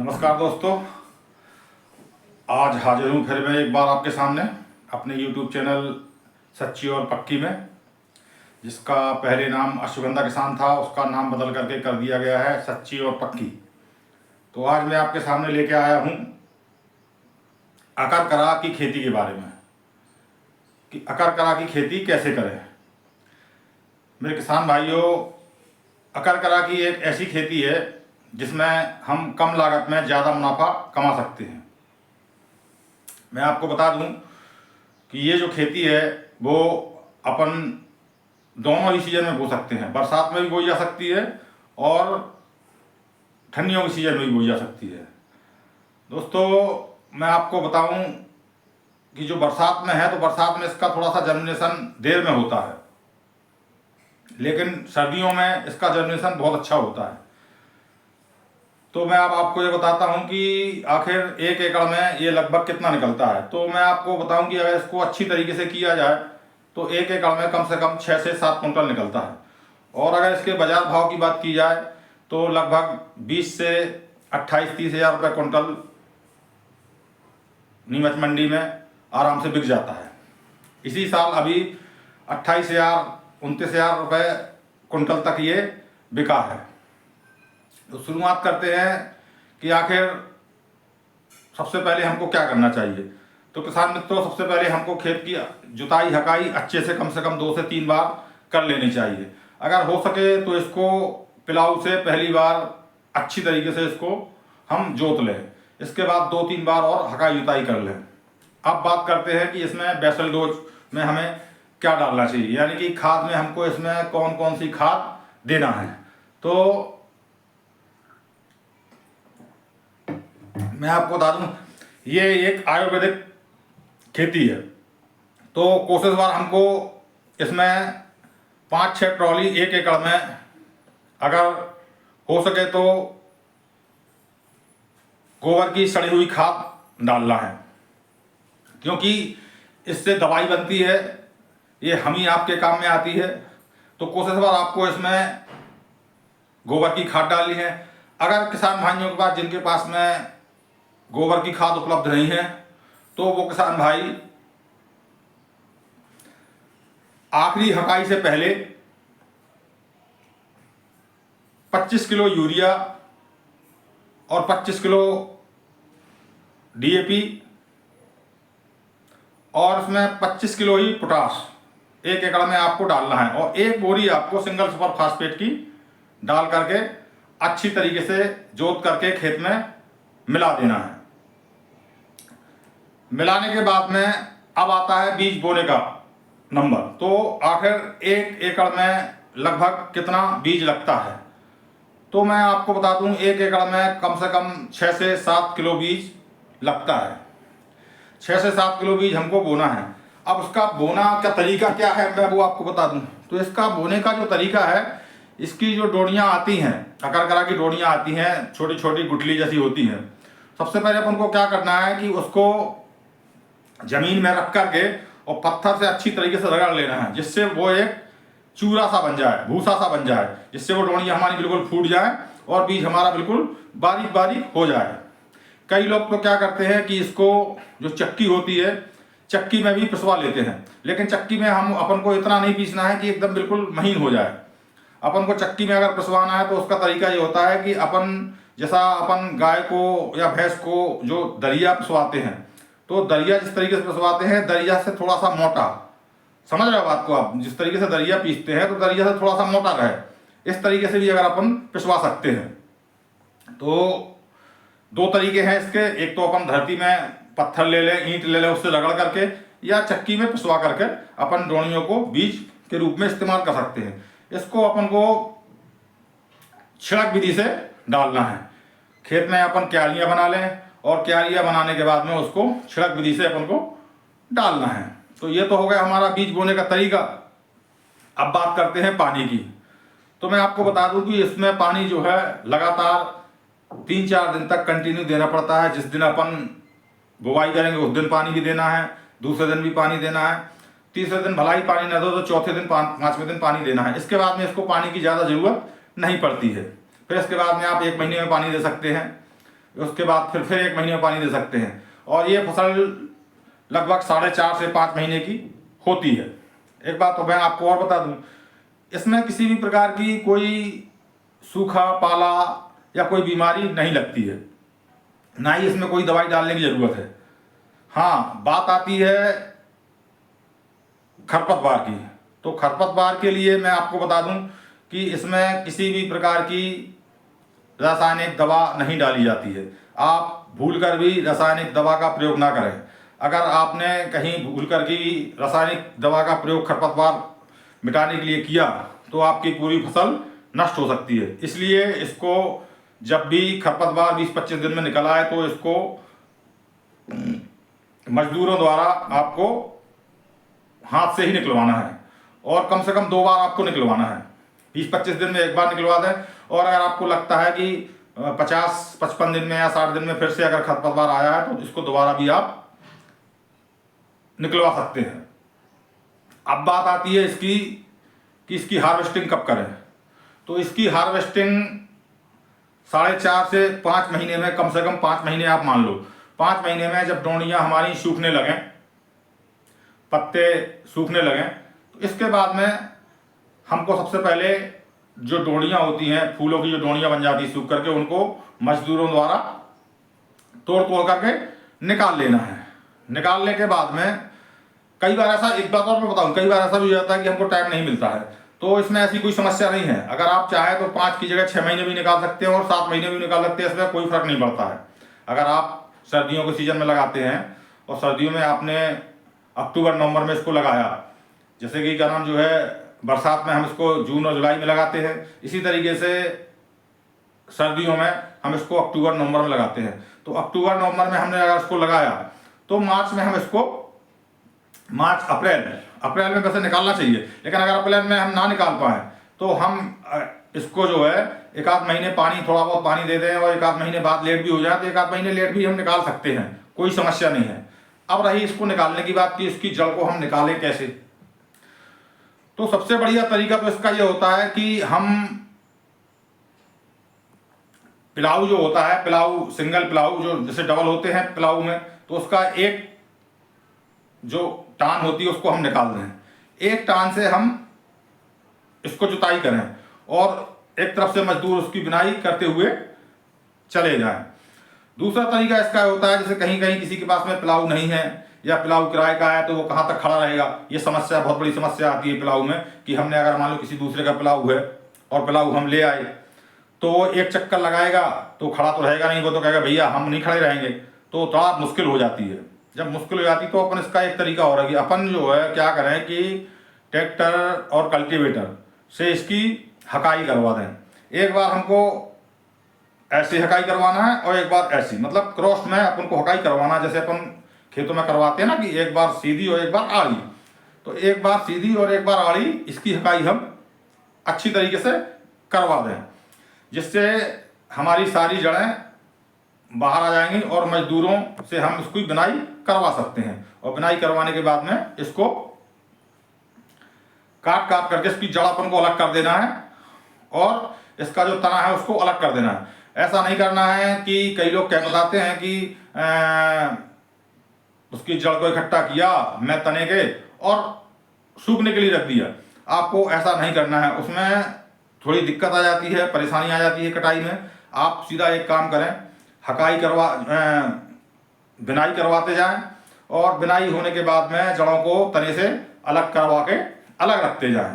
नमस्कार दोस्तों, आज हाजिर हूँ फिर मैं एक बार आपके सामने अपने YouTube चैनल सच्ची और पक्की में, जिसका पहले नाम अश्वगंधा किसान था, उसका नाम बदल करके कर दिया गया है सच्ची और पक्की। तो आज मैं आपके सामने लेके आया हूँ अकरकरा की खेती के बारे में कि अकरकरा की खेती कैसे करें। मेरे किसान भाइयों, अकरकरा की एक ऐसी खेती है जिसमें हम कम लागत में ज़्यादा मुनाफा कमा सकते हैं। मैं आपको बता दूं कि ये जो खेती है वो अपन दोनों ही सीजन में बो सकते हैं। बरसात में भी बोई जा सकती है और ठंडियों के सीजन में भी बोई जा सकती है। दोस्तों, मैं आपको बताऊं कि जो बरसात में है तो बरसात में इसका थोड़ा सा जर्मिनेशन देर में होता है, लेकिन सर्दियों में इसका जर्मिनेशन बहुत अच्छा होता है। तो मैं अब आपको ये बताता हूँ कि आखिर 1 एकड़ में ये लगभग कितना निकलता है। तो मैं आपको बताऊँ कि अगर इसको अच्छी तरीके से किया जाए तो 1 एकड़ में कम से कम 6 से 7 कुंटल निकलता है। और अगर इसके बाजार भाव की बात की जाए तो लगभग 20 से 28-30 हज़ार रुपये कुंटल नीमच मंडी में आराम से बिक जाता है। इसी साल अभी 28,000-29,000 रुपये कुंटल तक ये बिका है। तो शुरुआत करते हैं कि आखिर सबसे पहले हमको क्या करना चाहिए। तो किसान मित्रों, सबसे पहले हमको खेत की जुताई हकाई अच्छे से कम 2 से 3 बार कर लेनी चाहिए। अगर हो सके तो इसको पिलाऊ से पहली बार अच्छी तरीके से इसको हम जोत लें। इसके बाद 2-3 बार और हकाई जुताई कर लें। अब बात करते हैं कि इसमें बेसल डोज में हमें क्या डालना चाहिए, यानी कि खाद में हमको इसमें कौन कौन सी खाद देना है। तो मैं आपको बता दूं, ये एक आयुर्वेदिक खेती है। तो कोशिश बार हमको इसमें 5-6 ट्रॉली 1 एकड़ में अगर हो सके तो गोबर की सड़ी हुई खाद डालना है, क्योंकि इससे दवाई बनती है, ये हम ही आपके काम में आती है। तो कोशिश बार आपको इसमें गोबर की खाद डालनी है। अगर किसान भाइयों के पास जिनके पास में गोबर की खाद उपलब्ध नहीं है तो वो किसान भाई आखिरी हकाई से पहले 25 किलो यूरिया और 25 किलो DAP और उसमें 25 किलो ही पोटाश 1 एकड़ में आपको डालना है। और 1 बोरी आपको सिंगल सुपर फास्फेट की डाल करके अच्छी तरीके से जोत करके खेत में मिला देना है। मिलाने के बाद में अब आता है बीज बोने का नंबर। तो आखिर 1 एकड़ में लगभग कितना बीज लगता है, तो मैं आपको बता दूं 1 एकड़ में कम से कम 6 से 7 किलो बीज लगता है। 6 से 7 किलो बीज हमको बोना है। अब उसका बोना का तरीका क्या है मैं वो आपको बता दूं। तो इसका बोने का जो तरीका है, इसकी जो डोरियाँ आती हैं, अकरकरा की डोरियाँ आती हैं, छोटी छोटी गुठली जैसी होती हैं। सबसे पहले अपन को क्या करना है कि उसको जमीन में रख करके और पत्थर से अच्छी तरीके से रगड़ लेना है, जिससे वो एक चूरा सा बन जाए, भूसा सा बन जाए, जिससे वो डोरियाँ हमारी बिल्कुल फूट जाए और बीज हमारा बिल्कुल बारीक बारीक हो जाए। कई लोग तो क्या करते हैं कि इसको जो चक्की होती है, चक्की में भी पिसवा लेते हैं, लेकिन चक्की में हम अपन को इतना नहीं पीसना है कि एकदम बिल्कुल महीन हो जाए। अपन को चक्की में अगर पिसवाना है तो उसका तरीका ये होता है कि जैसा अपन गाय को या भैंस को जो दलिया पिसवाते हैं, तो दलिया जिस तरीके से पिसवाते हैं, दलिया से थोड़ा सा मोटा, समझ रहे हो बात को आप, जिस तरीके से दलिया पीसते हैं तो दलिया से थोड़ा सा मोटा रहे, इस तरीके से भी अगर अपन पिसवा सकते हैं। तो 2 तरीके हैं इसके। एक तो अपन धरती में पत्थर ले लें, ईंट ले लें, उससे रगड़ करके, या चक्की में पिसवा करके अपन डोरियों को बीज के रूप में इस्तेमाल कर सकते हैं। इसको अपन को छिड़क विधि से डालना है। खेत में अपन क्यारियाँ बना लें और क्यारियाँ बनाने के बाद में उसको छिड़क विधि से अपन को डालना है। तो ये तो हो गया हमारा बीज बोने का तरीका। अब बात करते हैं पानी की। तो मैं आपको बता दूं कि इसमें पानी जो है लगातार 3-4 दिन तक कंटिन्यू देना पड़ता है। जिस दिन अपन बुवाई करेंगे उस दिन पानी भी देना है, दूसरे दिन भी पानी देना है, तीसरे दिन भलाई पानी न दो तो चौथे दिन 5वें दिन पानी देना है। इसके बाद में इसको पानी की ज़्यादा ज़रूरत नहीं पड़ती है। फिर इसके बाद में आप 1 महीने में पानी दे सकते हैं। उसके बाद फिर 1 महीने में पानी दे सकते हैं। और ये फसल लगभग 4.5 से 5 महीने की होती है। एक बात तो मैं आपको और बता दूं, इसमें किसी भी प्रकार की कोई सूखा, पाला या कोई बीमारी नहीं लगती है, ना ही इसमें कोई दवाई डालने की ज़रूरत है। हाँ, बात आती है खरपतवार की। तो खरपतवार के लिए मैं आपको बता दूं कि इसमें किसी भी प्रकार की रासायनिक दवा नहीं डाली जाती है। आप भूलकर भी रासायनिक दवा का प्रयोग ना करें। अगर आपने कहीं भूलकर की रासायनिक दवा का प्रयोग खरपतवार मिटाने के लिए किया तो आपकी पूरी फसल नष्ट हो सकती है। इसलिए इसको जब भी खरपतवार 20-25 दिन में निकल आए तो इसको मजदूरों द्वारा आपको हाथ से ही निकलवाना है, और कम से कम 2 बार आपको निकलवाना है। 20-25 दिन में 1 बार निकलवा दें, और अगर आपको लगता है कि 50-55 दिन में या 60 दिन में फिर से अगर खरपतवार आया है तो इसको दोबारा भी आप निकलवा सकते हैं। अब बात आती है इसकी कि इसकी हार्वेस्टिंग कब करें। तो इसकी हार्वेस्टिंग 4.5 से 5 महीने में, कम से कम 5 महीने आप मान लो। 5 महीने में जब डोंडियाँ हमारी सूखने लगें, पत्ते सूखने लगें, तो इसके बाद में हमको सबसे पहले जो डोंडियाँ होती हैं, फूलों की जो डोंडियाँ बन जाती हैं सूख करके, उनको मजदूरों द्वारा तोड़ करके निकाल लेना है। निकालने के बाद में कई बार ऐसा, एक बात और मैं बताऊँ, कई बार ऐसा भी हो जाता है कि हमको टाइम नहीं मिलता है। तो इसमें ऐसी कोई समस्या नहीं है। अगर आप चाहें तो 5 की जगह 6 महीने भी निकाल सकते हैं और 7 महीने भी निकाल सकते हैं, इसमें कोई फर्क नहीं पड़ता है। अगर आप सर्दियों के सीजन में लगाते हैं और सर्दियों में आपने अक्टूबर नवंबर में इसको लगाया, जैसे कि क्या नाम जो है बरसात में हम इसको जून और जुलाई में लगाते हैं, इसी तरीके से सर्दियों में हम इसको अक्टूबर नवंबर में लगाते हैं। तो अक्टूबर नवंबर में हमने अगर इसको लगाया तो मार्च में हम इसको, मार्च अप्रैल में वैसे निकालना चाहिए, लेकिन अगर अप्रैल में हम ना निकाल पाए तो हम इसको जो है 1-8 महीने पानी, थोड़ा बहुत पानी दे दें, और 1-8 महीने बाद लेट भी हो जाए तो 1-8 महीने लेट भी हम निकाल सकते हैं, कोई समस्या नहीं है। अब रही इसको निकालने की बात कि इसकी जड़ को हम निकालें कैसे। तो सबसे बढ़िया तरीका तो इसका ये होता है कि हम पिलाऊ जो होता है, पिलाऊ, सिंगल पिलाऊ, जो जैसे डबल होते हैं पिलाऊ में, तो उसका एक जो टान होती है उसको हम निकाल दें। एक टान से हम इसको जुताई करें और एक तरफ से मजदूर उसकी बिनाई करते हुए चले जाएं। दूसरा तरीका इसका होता है, जैसे कहीं कहीं किसी के पास में पिलाऊ नहीं है या पिलाऊ किराए का है, तो वो कहाँ तक खड़ा रहेगा। ये समस्या, बहुत बड़ी समस्या आती है पिलाऊ में, कि हमने अगर मान लो किसी दूसरे का पिलाऊ है और पिलाऊ हम ले आए, तो वो एक चक्कर लगाएगा तो खड़ा तो रहेगा नहीं, वो तो कहेगा भैया हम नहीं खड़े रहेंगे, तो थोड़ा मुश्किल हो जाती है। जब मुश्किल हो जाती तो अपन इसका एक तरीका हो रहा है कि अपन जो है क्या करें कि ट्रैक्टर और कल्टीवेटर से इसकी हकाई करवा दें। एक बार हमको ऐसी हकाई करवाना है और एक बार ऐसी, मतलब क्रॉस में अपन को हकाई करवाना, जैसे अपन खेतों में करवाते हैं ना कि एक बार सीधी और एक बार आड़ी। तो एक बार सीधी और एक बार आड़ी, इसकी हकाई हम अच्छी तरीके से करवा दें, जिससे हमारी सारी जड़ें बाहर आ जाएंगी और मजदूरों से हम इसकी बिनाई करवा सकते हैं। और बिनाई करवाने के बाद में इसको काट करके इसकी जड़ अपन को अलग कर देना है और इसका जो तना है उसको अलग कर देना है। ऐसा नहीं करना है कि कई लोग क्या बताते हैं कि उसकी जड़ को इकट्ठा किया मैं तने के और सूखने के लिए रख दिया। आपको ऐसा नहीं करना है, उसमें थोड़ी दिक्कत आ जाती है, परेशानी आ जाती है कटाई में। आप सीधा एक काम करें, हकाई बिनाई करवाते जाएं और बिनाई होने के बाद में जड़ों को तने से अलग करवा के अलग रखते जाएं।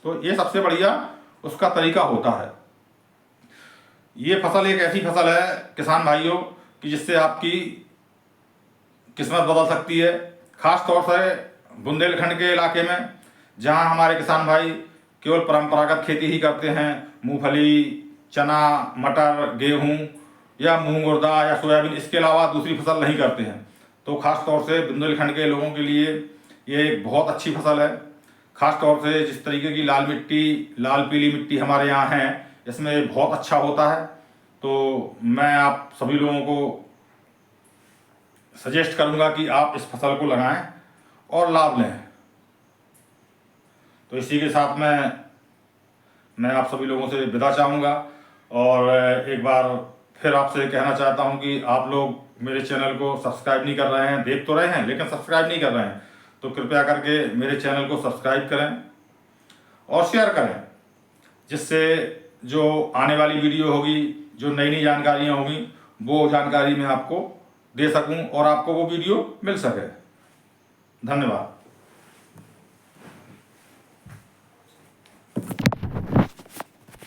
तो ये सबसे बढ़िया उसका तरीका होता है। ये फसल एक ऐसी फसल है किसान भाइयों कि जिससे आपकी किस्मत बदल सकती है। खास तौर से बुंदेलखंड के इलाके में, जहां हमारे किसान भाई केवल परंपरागत खेती ही करते हैं, मूंगफली, चना, मटर, गेहूं या मूंग उर्दा या सोयाबीन, इसके अलावा दूसरी फसल नहीं करते हैं। तो खास तौर से बुंदेलखंड के लोगों के लिए ये एक बहुत अच्छी फसल है। खास तौर से जिस तरीके की लाल मिट्टी, लाल पीली मिट्टी हमारे यहाँ है, इसमें बहुत अच्छा होता है। तो मैं आप सभी लोगों को सजेस्ट करूंगा कि आप इस फसल को लगाएं और लाभ लें। तो इसी के साथ मैं आप सभी लोगों से विदा चाहूँगा और एक बार फिर आपसे कहना चाहता हूं कि आप लोग मेरे चैनल को सब्सक्राइब नहीं कर रहे हैं, देख तो रहे हैं लेकिन सब्सक्राइब नहीं कर रहे हैं, तो कृपया करके मेरे चैनल को सब्सक्राइब करें और शेयर करें, जिससे जो आने वाली वीडियो होगी, जो नई नई जानकारियाँ होंगी, वो जानकारी मैं आपको दे सकूं और आपको वो वीडियो मिल सके। धन्यवाद।